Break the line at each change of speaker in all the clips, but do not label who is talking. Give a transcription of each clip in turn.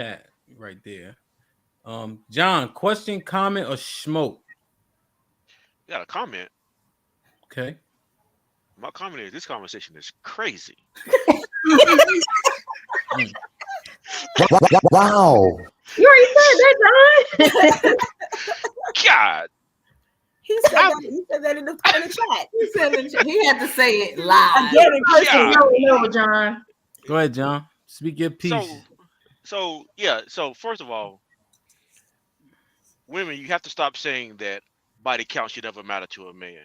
chat right there. John, question, comment, or smoke?
You got a comment.
Okay.
My comment is this conversation is crazy.
Mm.
Wow.
You already said that, John.
God,
He said
I'm
that. He said that in the chat.
He had to say it live.
Again in person.
God.
No, John.
Go ahead, John. Speak your piece.
So yeah. So first of all, women, you have to stop saying that body count should ever matter to a man,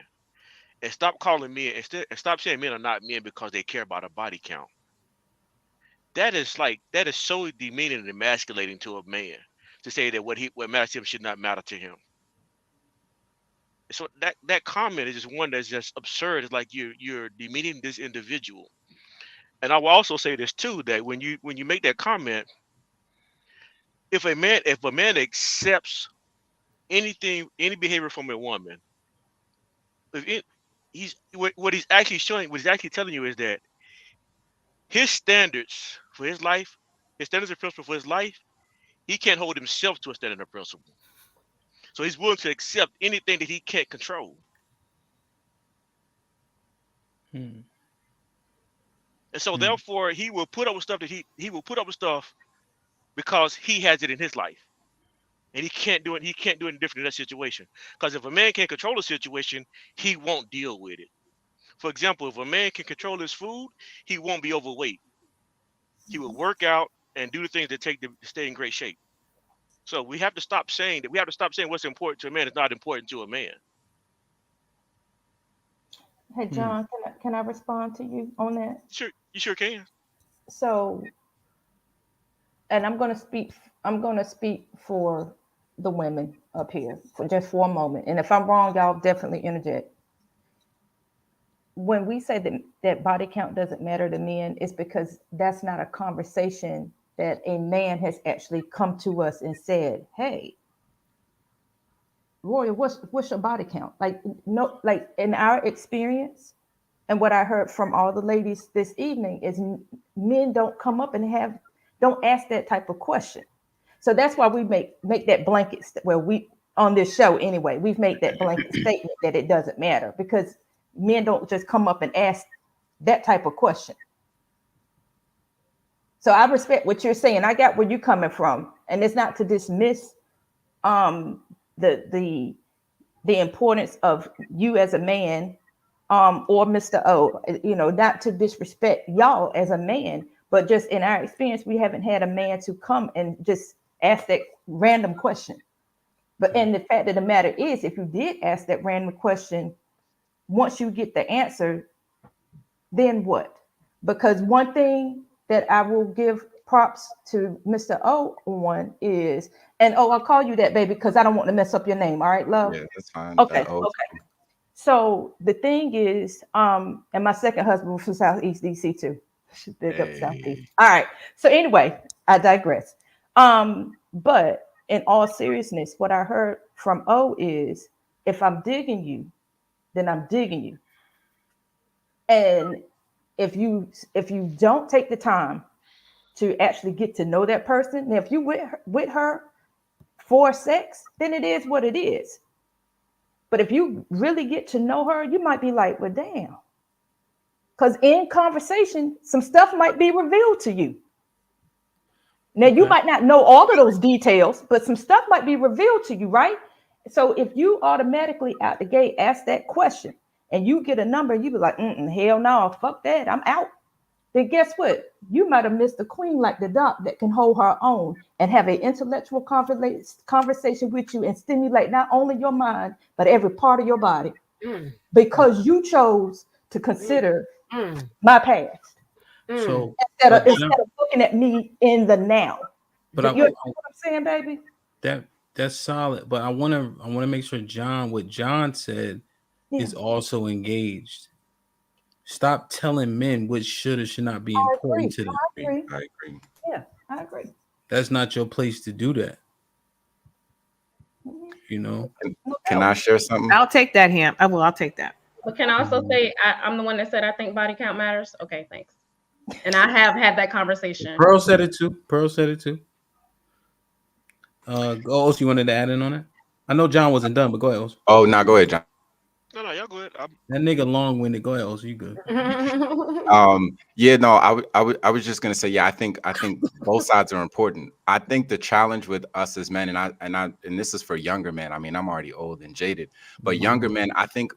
and stop calling men and stop saying men are not men because they care about a body count. That is so demeaning and emasculating to a man to say that what matters to him should not matter to him. So that comment is just one that's just absurd. It's like you're demeaning this individual. And I will also say this too, that when you make that comment, if a man accepts any behavior from a woman, if it, he's what he's actually showing, what he's actually telling you is that his standards for his life, his standards and principle for his life, he can't hold himself to a standard of principle. So he's willing to accept anything that he can't control.
Hmm.
And so
Hmm.
therefore he will put up with stuff that he will put up with stuff because he has it in his life. And he can't do it different in that situation. Because if a man can't control a situation, he won't deal with it. For example, if a man can control his food, he won't be overweight. He will work out and do the things that take to stay in great shape. So we have to stop saying that. We have to stop saying what's important to a man is not important to a man.
Hey,
Hmm.
John, can I respond to you on that?
Sure, you sure can.
So, and I'm going to speak for the women up here for just for a moment. And if I'm wrong, y'all definitely interject. When we say that body count doesn't matter to men, it's because that's not a conversation that a man has actually come to us and said, "Hey, Roy, what's your body count?" Like, no, like in our experience, and what I heard from all the ladies this evening is men don't come up and don't ask that type of question. So that's why we make that blanket where we on this show anyway, we've made that blanket statement that it doesn't matter because men don't just come up and ask that type of question. So I respect what you're saying. I got where you're coming from, and it's not to dismiss um the the importance of you as a man, or Mr. O, not to disrespect y'all as a man, but just in our experience, we haven't had a man to come and just ask that random question. But and the fact of the matter is, if you did ask that random question, once you get the answer, then what? Because one thing that I will give props to Mr. O on is, and I'll call you that, baby, because I don't want to mess up your name. All right, love?
Yeah, that's fine.
Okay, okay. So the thing is, and my second husband was from Southeast DC too. Big up Southeast.
Hey.
All right. So anyway, I digress. But in all seriousness, what I heard from O is, if I'm digging you, then I'm digging you. And if you don't take the time to actually get to know that person, now if you with her for sex, then it is what it is. But if you really get to know her, you might be like, well, damn. Because in conversation, some stuff might be revealed to you. Now, you
Okay.
might not know all of those details, but some stuff might be revealed to you, right? So if you automatically out the gate ask that question and you get a number, you be like, hell no, fuck that, I'm out. Then guess what? You might have missed a queen like the doc that can hold her own and have an intellectual conversation with you and stimulate not only your mind, but every part of your body
Mm,
because you chose to
mm,
consider
mm,
my past
mm.
So,
instead
but
of,
John,
instead of looking at me in the now.
but
You understand what I'm saying, baby?
that's solid. But I wanna make sure what John said
Yeah,
is also engaged. Stop telling men what should or should not be
I
important
agree.
to them.
I agree.
I agree.
Yeah, I agree.
That's not your place to do that.
Mhm.
You know.
No
Can
doubt.
I share something?
I'll take that, Ham. I will. I'll take that.
Okay.
But can I also
Mhm.
say I'm the one that said I think body count matters? Okay, thanks. And I have had that conversation.
Pearl said it too. Pearl said it too. Oz, you wanted to add in on it? I know John wasn't done, but go ahead, Oz.
Oh, no, go ahead, John.
No, y'all go ahead.
That nigga long-winded. Go ahead, Oz. You good?
Yeah, no, I was just gonna say, yeah, I think both sides are important. I think the challenge with us as men, and this is for younger men. I mean, I'm already old and jaded, but younger men, I think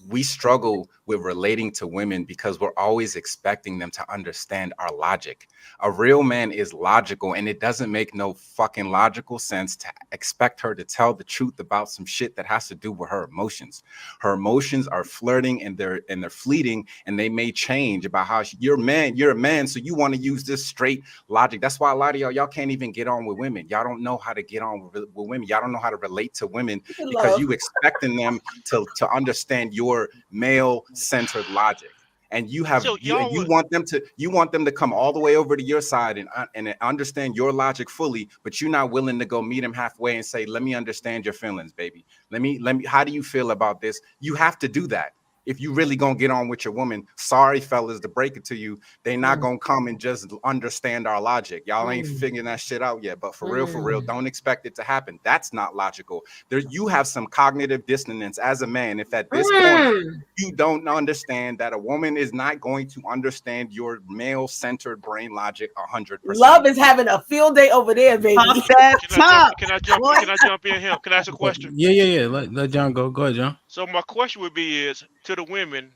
we struggle with relating to women because we're always expecting them to understand our logic. A real man is logical, and it doesn't make no fucking logical sense to expect her to tell the truth about some shit that has to do with her emotions. Her emotions are flirting, and they're fleeting, and they may change about how you're a man, so you want to use this straight logic. That's why a lot of y'all can't even get on with women. Y'all don't know how to get on with women. Y'all don't know how to relate to women because you expecting them to understand your male-centered logic, and you want them to come all the way over to your side and understand your logic fully, but you're not willing to go meet them halfway and say, let me understand your feelings, baby. Let me how do you feel about this? You have to do that if you really gonna get on with your woman. Sorry, fellas, to break it to you, they not gonna come and just understand our logic. Y'all ain't figuring that shit out yet. But for real, don't expect it to happen. That's not logical. You have some cognitive dissonance as a man if at this point you don't understand that a woman is not going to understand your male-centered brain logic 100%.
Love is having a field day over there, baby.
Can I jump in here? Can I ask a question?
Yeah. Let John go. Go ahead, John.
So my question would be is to the women,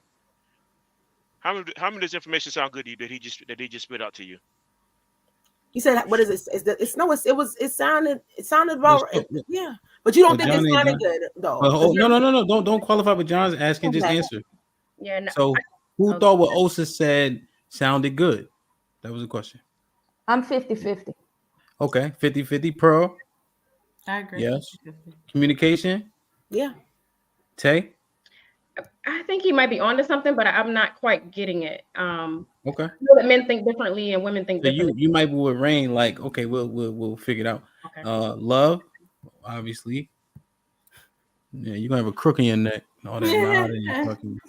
how many of this information sound good to you that he just spit out to you?
You said, what is it? It sounded about yeah. But you don't think it sounded good though.
No. Don't qualify with John's asking, just answer.
Yeah. No,
so who thought what Osa said sounded good? That was the question.
I'm 50-50.
Okay, 50-50. Pearl.
I agree.
Yes. 50-50. Communication.
Yeah.
Tay.
I think he might be onto something, but I'm not quite getting it.
Okay.
I know that men think differently and women think differently.
You might be with Rain, like, okay, we'll figure it out.
Okay.
Love, obviously. Yeah, you're gonna have a crook in your neck. All that loud in your fucking.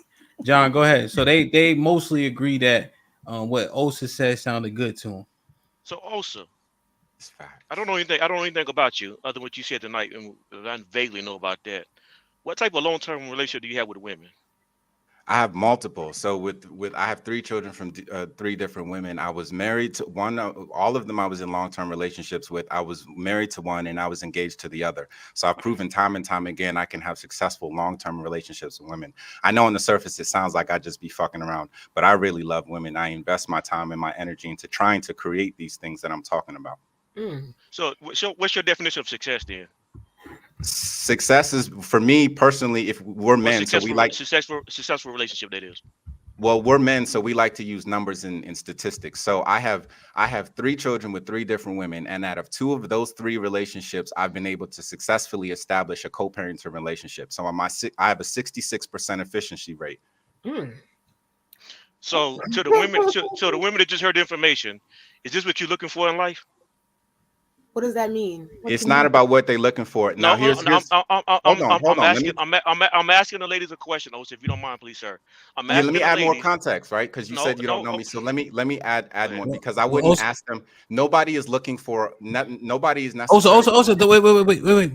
John, go ahead. So they mostly agree that what Osa said sounded good to him.
So Osa, I don't know anything about you other than what you said tonight, and I vaguely know about that. What type of long-term relationship do you have with women?
I have multiple. So with I have 3 children from 3 different women. I was married to one. All of them I was in long-term relationships with. I was married to one and I was engaged to the other. So I've proven time and time again I can have successful long-term relationships with women. I know on the surface it sounds like I just be fucking around, but I really love women. I invest my time and my energy into trying to create these things that I'm talking about.
So what's your definition of success then?
Success is, for me personally, if we're men, so we like
successful relationship, that is.
Well, we're men, so we like to use numbers and statistics. So I have 3 children with 3 different women, and out of 2 of those 3 relationships, I've been able to successfully establish a co-parenting relationship. So I have a 66% efficiency rate.
So to the women that just heard the information, is this what you're looking for in life?
What does that mean?
It's not about what they're looking for. Now,
I'm asking the ladies a question, Osa, if you don't mind, please, sir.
Let me add more context, right? Because you said you don't know me. So let me add more, because I wouldn't ask them. Nobody is looking for. Nobody is necessarily.
Also, wait,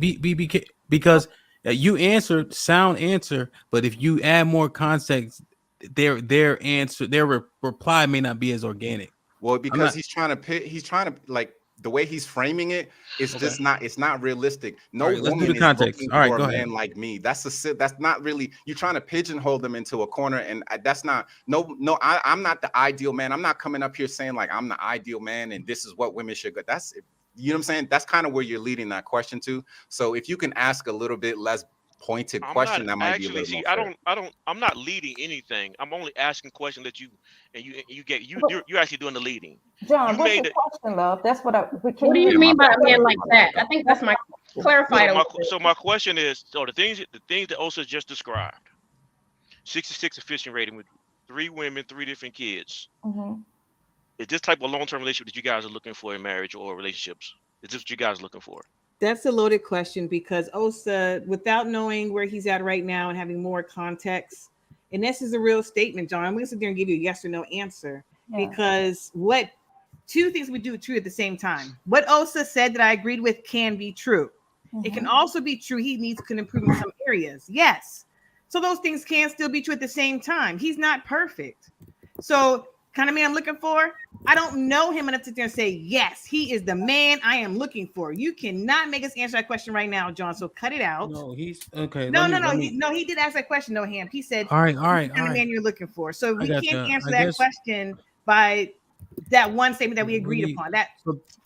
because you answered sound answer, but if you add more context, their reply may not be as organic.
Well, because he's trying to like. The way he's framing it is just not. It's not realistic. No woman is looking for a man like me. That's not really. You're trying to pigeonhole them into a corner, and that's not. No. I'm not the ideal man. I'm not coming up here saying like I'm the ideal man and this is what women should go. That's, you know what I'm saying. That's kind of where you're leading that question to. So if you can ask a little bit less pointed question, that might be a little more fair.
I'm not leading anything. I'm only asking questions that you're actually doing the leading.
John, what's your question, love? That's what
what do you mean by a man like that? I think that's my clarified.
So my question is, so the things that Osa just described, 66 efficient rating with 3 women, 3 different kids. Is this type of long-term relationship that you guys are looking for in marriage or relationships? Is this what you guys are looking for?
That's a loaded question, because Osa, without knowing where he's at right now and having more context, and this is a real statement, John, I'm going to sit there and give you a yes or no answer, because what
two things we do true at the same time. What Osa said that I agreed with can be true. It can also be true he can improve in some areas. Yes. So those things can still be true at the same time. He's not perfect. So kind of man I'm looking for, I don't know him enough to sit there and say, yes, he is the man I am looking for. You cannot make us answer that question right now, John. So cut it out.
No, he's okay.
No. He did ask that question, no, Ham. He said,
all right.
the man you're looking for. So we can't answer that question by that one statement that we agreed upon.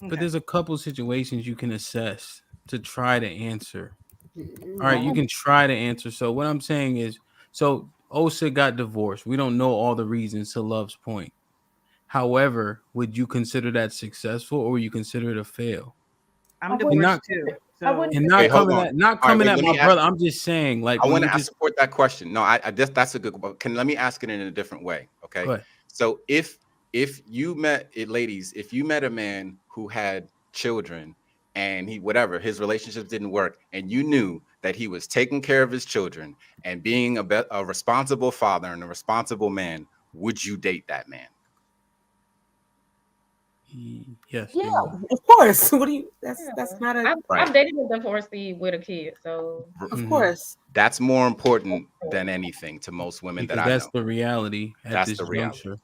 But there's a couple situations you can assess to try to answer. All right, you can try to answer. So what I'm saying is, so Osa got divorced. We don't know all the reasons, to Love's point. However, would you consider that successful, or would you consider it a fail?
I'm divorced too. So.
And not coming at my brother. I'm just saying, like,
I support that question. No, that's a good one. Let me ask it in a different way. Okay. So if you met ladies, if you met a man who had children and his relationships didn't work, and you knew that he was taking care of his children and being a responsible father and a responsible man, would you date that man?
Yes.
Yeah, of course. What do you? That's not a.
I've dated a divorcee with a kid, so
of course.
That's more important than anything to most women that I know.
That's the reality at this
reality.
juncture.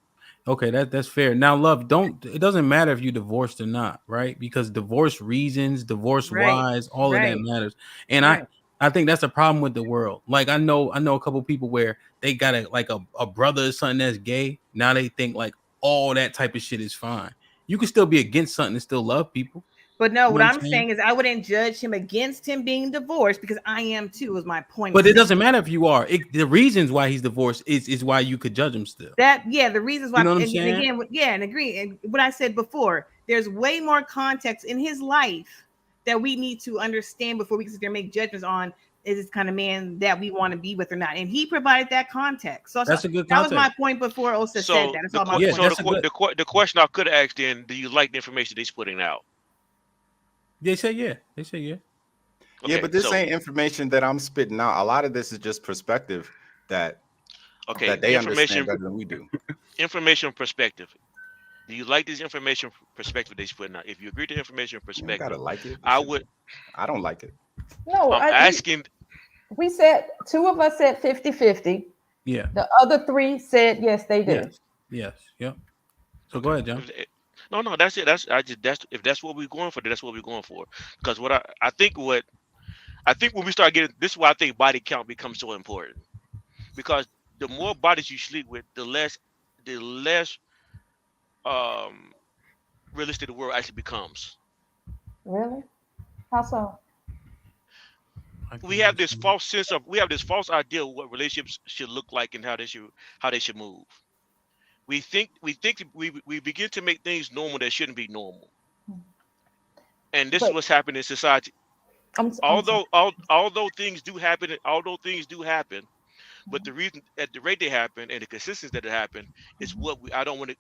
Okay, that's fair. Now, Love, it doesn't matter if you divorced or not, right? Because divorce reasons, divorce wise, all of that matters. And I think that's the problem with the world. Like I know a couple people where they got a brother or something that's gay. Now they think like all that type of shit is fine. You can still be against something and still love people.
But no, what I'm saying is I wouldn't judge him against him being divorced, because I am too, is my point.
But it doesn't matter if you are. The reasons why he's divorced is why you could judge him still.
The reasons why.
You know what I'm saying?
And again, and agree. And what I said before, there's way more context in his life that we need to understand before we can sit there and make judgments on, is this kind of man that we want to be with or not. And he provided that context. So
that's a good context.
That was my point before Osa said that. That's all my point.
So the question I could have asked then, do you like the information he's putting out?
They say yeah.
Okay, but this ain't information that I'm spitting out. A lot of this is just perspective that they understand better than we do.
Information perspective. Do you like this information perspective that he's putting out? If you agree to information perspective,
you gotta like it.
I would.
I don't like it.
No,
I'm asking.
We said 2 of us said 50-50.
Yeah.
The other 3 said yes, they do.
Yes. Yep. So go ahead, John.
No, that's it. If that's what we're going for, then that's what we're going for. Because I think when we start getting this is why I think body count becomes so important. Because the more bodies you sleep with, the less realistic the world actually becomes.
Really? How so?
We have this false idea of what relationships should look like and how they should move. We begin to make things normal that shouldn't be normal. And this is what's happening in society. Although things do happen, but the reason at the rate they happen and the consistency that it happen is what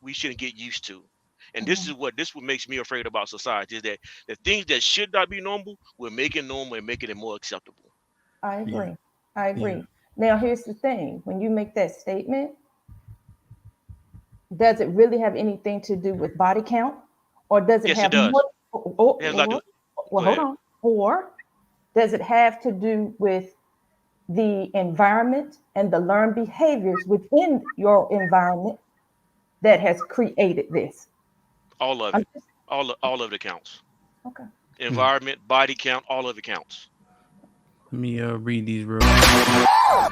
we shouldn't get used to. And this is what makes me afraid about society, is that the things that should not be normal, we're making normal and making it more acceptable.
I agree. Yeah. Now, here's the thing. When you make that statement, does it really have anything to do with body count? Or does it have more? Hold on. Or does it have to do with the environment and the learned behaviors within your environment that has created this?
All of it. All of it counts.
Okay.
Environment, body count, all of it counts.
Let me read these real quick.